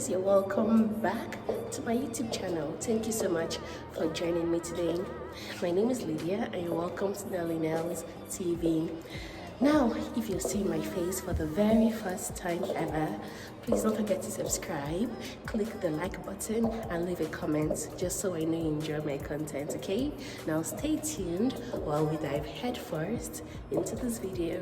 guys, you're welcome back to my YouTube channel. Thank you so much for joining me today. My name is Lydia and you're welcome to Nelly TV. Now, if you're seeing my face for the very first time ever, please don't forget to subscribe, click the like button and leave a comment just so I know you enjoy my content, okay? Now stay tuned while we dive headfirst into this video.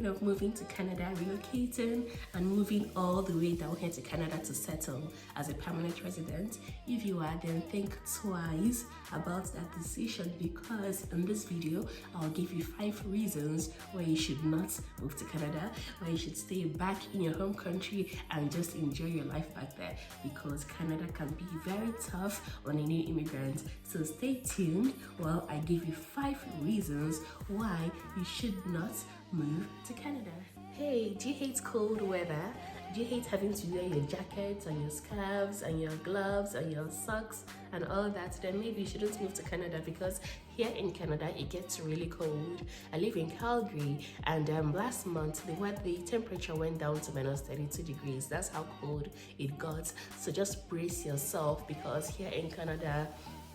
Of moving to Canada, relocating and moving all the way down here to Canada to settle as a permanent resident? If you are, then think twice about that decision, because in this video I'll give you 5 reasons why you should not move to Canada, why you should stay back in your home country and just enjoy your life back there, because Canada can be very tough on a new immigrant. So stay tuned while I give you 5 reasons why you should not move to Canada. Hey, do you hate cold weather? Do you hate having to wear your jackets and your scarves and your gloves and your socks and all that? Then maybe you shouldn't move to Canada, because here in Canada it gets really cold. I live in Calgary, and last month the temperature went down to minus 32 degrees. That's how cold it got. So just brace yourself, because here in Canada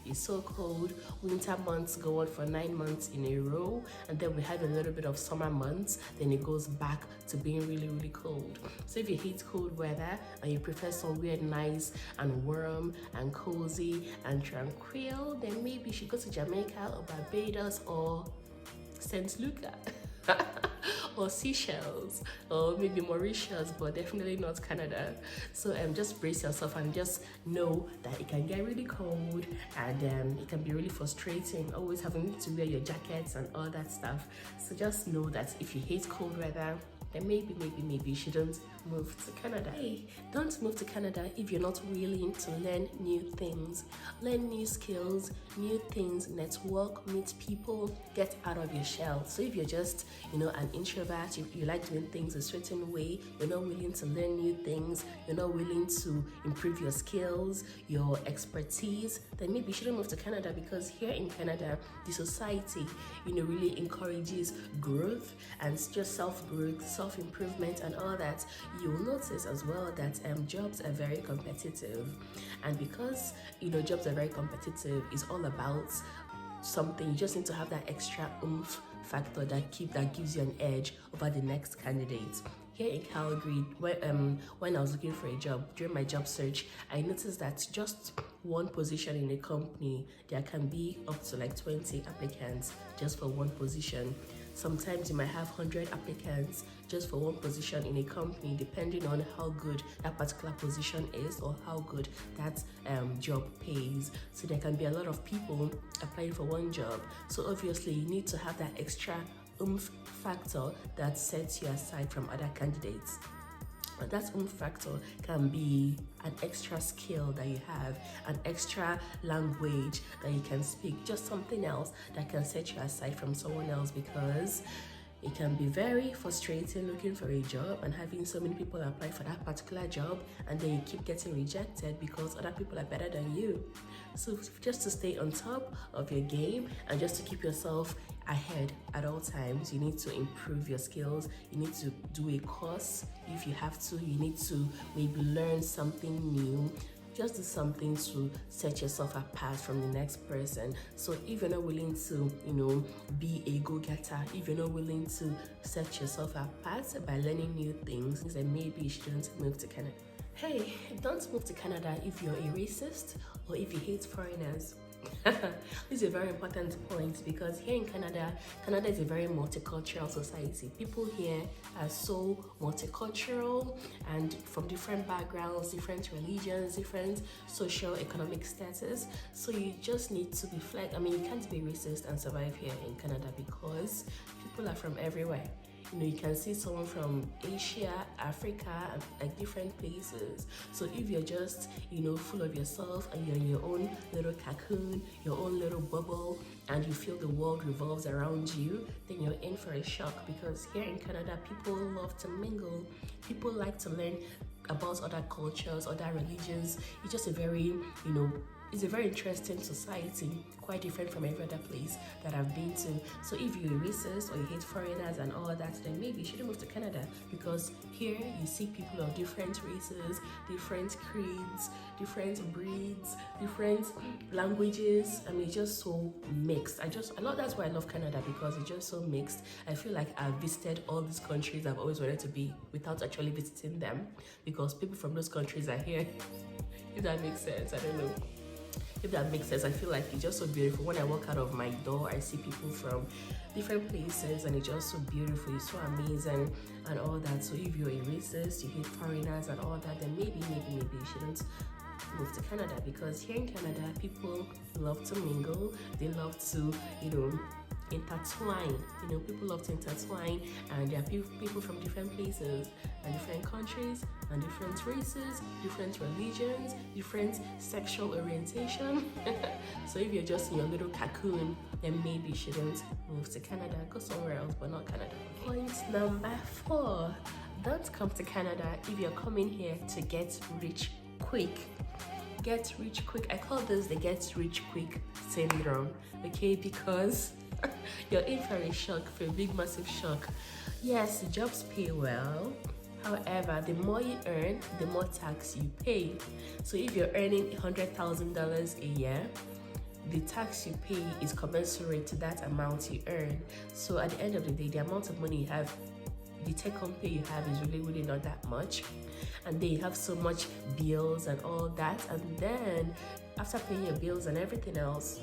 it's so cold. Winter months go on for 9 months in a row, and then we have a little bit of summer months, then it goes back to being really cold. So if you hate cold weather and you prefer somewhere nice and warm and cozy and tranquil, then maybe you should go to Jamaica or Barbados or St. Lucia. Or Seychelles, or maybe Mauritius, but definitely not Canada. So just brace yourself and just know that it can get really cold, and it can be really frustrating always having to wear your jackets and all that stuff. So just know that if you hate cold weather, then maybe you shouldn't move to Canada. Hey, don't move to Canada if you're not willing to learn new things, learn new skills, new things, network, meet people, get out of your shell. So if you're just, an introvert, you like doing things a certain way, you're not willing to learn new things, you're not willing to improve your skills, your expertise, then maybe you shouldn't move to Canada, because here in Canada, the society, really encourages growth and just self-growth, self-improvement and all that. You'll notice as well that jobs are very competitive, and because jobs are very competitive, it's all about something. You just need to have that extra oomph factor that gives you an edge over the next candidate. Here in Calgary, when I was looking for a job, during my job search, I noticed that just one position in a company, there can be up to like 20 applicants just for one position. Sometimes you might have 100 applicants just for one position in a company, depending on how good that particular position is or how good that job pays. So there can be a lot of people applying for one job. So obviously you need to have that extra oomph factor that sets you aside from other candidates. And that oomph factor can be an extra skill that you have, an extra language that you can speak, just something else that can set you aside from someone else, because it can be very frustrating looking for a job and having so many people apply for that particular job, and then you keep getting rejected because other people are better than you. So just to stay on top of your game and just to keep yourself ahead at all times, you need to improve your skills. You need to do a course if you have to. You need to maybe learn something new. Just do something to set yourself apart from the next person. So if you're not willing to, be a go-getter, if you're not willing to set yourself apart by learning new things, then maybe you shouldn't move to Canada. Hey, don't move to Canada if you're a racist or if you hate foreigners. This is a very important point, because here in Canada is a very multicultural society. People here are so multicultural and from different backgrounds, different religions, different socio-economic status. So you just need to be you can't be racist and survive here in Canada, because people are from everywhere. You can see someone from Asia, Africa, and like different places. So if you're just, full of yourself and you're in your own little cocoon, your own little bubble, and you feel the world revolves around you, then you're in for a shock, because here in Canada, people love to mingle. People like to learn about other cultures, other religions. It's just a very, it's a very interesting society, quite different from every other place that I've been to. So if you're racist or you hate foreigners and all that, then maybe you shouldn't move to Canada, because here you see people of different races, different creeds, different breeds, different languages. I mean, it's just so mixed. That's why I love Canada, because it's just so mixed. I feel like I've visited all these countries I've always wanted to be without actually visiting them, because people from those countries are here. If that makes sense, I don't know. If that makes sense, I feel like it's just so beautiful. When I walk out of my door, I see people from different places, and it's just so beautiful. It's so amazing and all that. So if you're a racist, you hate foreigners and all that, then maybe you shouldn't move to Canada, because here in Canada, people love to mingle. They love to, intertwine. People love to intertwine, and there are people from different places and different countries and different races, different religions, different sexual orientation. So if you're just in your little cocoon, then maybe you shouldn't move to Canada. Go somewhere else, but not Canada. Point number 4: don't come to Canada if you're coming here to get rich quick. Get rich quick. I call this the get rich quick syndrome, okay? Because you're in for a shock, for a big massive shock. Yes, the jobs pay well. However, the more you earn, the more tax you pay. So if you're earning $100,000 a year, the tax you pay is commensurate to that amount you earn. So at the end of the day, the amount of money you have, the take-home pay you have, is really not that much. And then you have so much bills and all that. And then after paying your bills and everything else,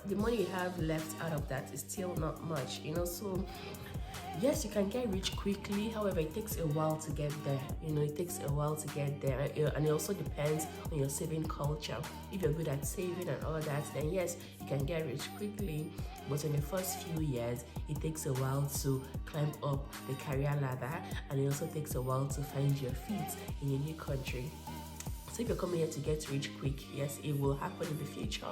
the money you have left out of that is still not much, So yes, you can get rich quickly. However, it takes a while to get there. It takes a while to get there. And it also depends on your saving culture. If you're good at saving and all that, then yes, you can get rich quickly. But in the first few years, it takes a while to climb up the career ladder, and it also takes a while to find your feet in a new country. So if you're coming here to get rich quick, yes, it will happen in the future.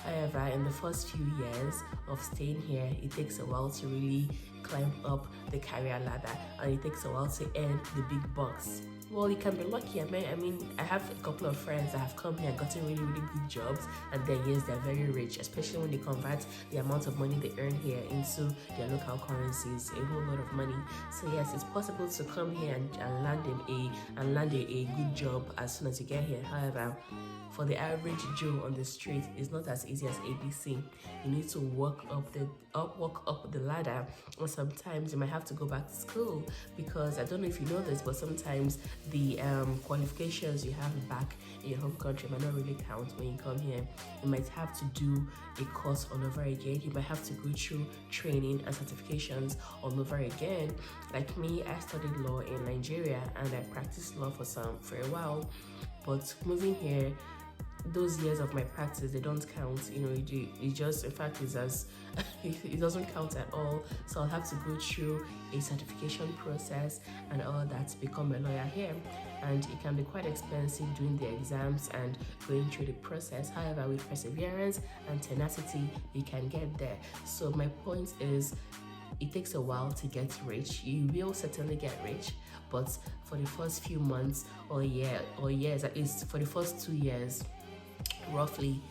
However, in the first few years of staying here, it takes a while to really climb up the career ladder, and it takes a while to earn the big bucks. Well, you can be lucky. I mean, I have a couple of friends that have come here and gotten really good jobs, and then yes, they're very rich, especially when they convert the amount of money they earn here into their local currencies, a whole lot of money. So yes, it's possible to come here and land a good job as soon as you get here. However, for the average Joe on the street, it's not as easy as ABC. You need to walk up the ladder, or sometimes you might have to go back to school, because I don't know if you know this, but sometimes the qualifications you have back in your home country might not really count when you come here. You might have to do a course all over again. You might have to go through training and certifications all over again. Like me, I studied law in Nigeria and I practiced law for a while, but moving here, those years of my practice, they don't count. It just, in fact, it doesn't count at all. So I'll have to go through a certification process and all that to become a lawyer here, and it can be quite expensive doing the exams and going through the process. However, with perseverance and tenacity, you can get there. So my point is, it takes a while to get rich. You will certainly get rich, but for the first few months or years, at least for the first 2 years, roughly,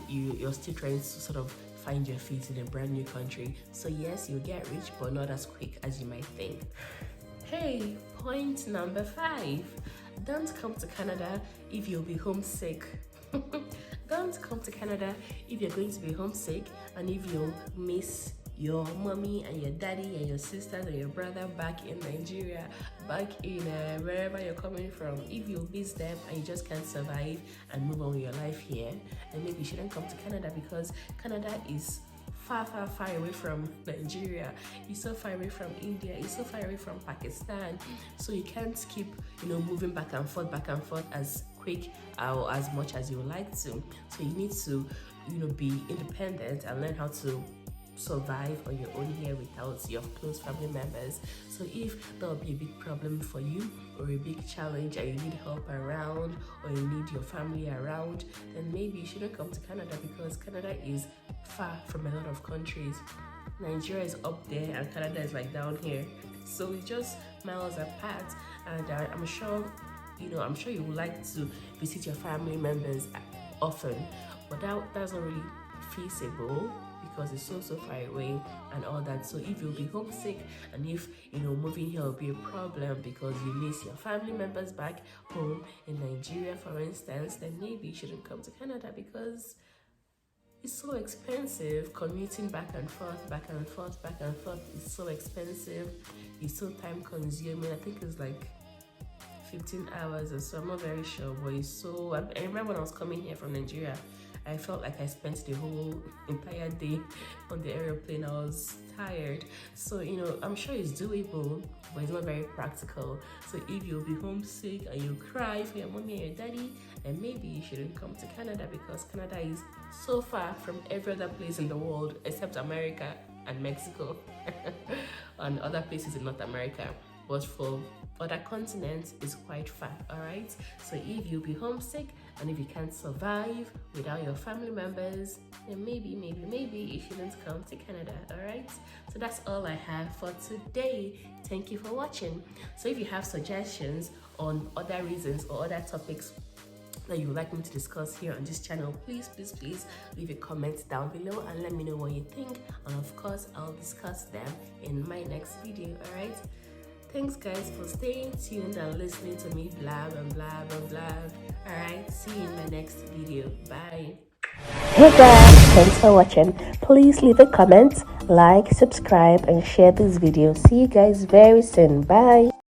you're still trying to sort of find your feet in a brand new country. So yes, you'll get rich, but not as quick as you might think. Hey, point number 5: don't come to Canada if you'll be homesick. Don't come to Canada if you're going to be homesick and if you'll miss your mommy and your daddy and your sisters and your brother back in Nigeria, back in wherever you're coming from. If you miss them and you just can't survive and move on with your life here, then maybe you shouldn't come to Canada, because Canada is far away from Nigeria. It's so far away from India. It's so far away from Pakistan. So you can't keep, moving back and forth as quick or as much as you would like to. So you need to, be independent and learn how to survive on your own here without your close family members. So if that will be a big problem for you, or a big challenge, and you need help around, or you need your family around, then maybe you shouldn't come to Canada, because Canada is far from a lot of countries. Nigeria is up there and Canada is like down here, so it's just miles apart. And I'm sure you would like to visit your family members often, but that's not really feasible because it's so far away and all that. So if you'll be homesick, and if moving here will be a problem because you miss your family members back home in Nigeria, for instance, then maybe you shouldn't come to Canada because it's so expensive. Commuting back and forth, back and forth, back and forth is so expensive. It's so time consuming. I think it's like 15 hours or so. I'm not very sure, but it's so. I remember when I was coming here from Nigeria, I felt like I spent the whole entire day on the airplane. I was tired. So, I'm sure it's doable, but it's not very practical. So if you'll be homesick and you cry for your mommy and your daddy, then maybe you shouldn't come to Canada because Canada is so far from every other place in the world except America and Mexico and other places in North America. But for other continents, it's quite far, all right? So if you'll be homesick and if you can't survive without your family members, then maybe you shouldn't come to Canada, all right? So that's all I have for today. Thank you for watching. So if you have suggestions on other reasons or other topics that you would like me to discuss here on this channel, please leave a comment down below and let me know what you think, and of course I'll discuss them in my next video. All right, thanks guys for staying tuned and listening to me blab and blab and blab. All right, see you in my next video. Bye. Hey guys, thanks for watching. Please leave a comment, like, subscribe and share this video. See you guys very soon. Bye.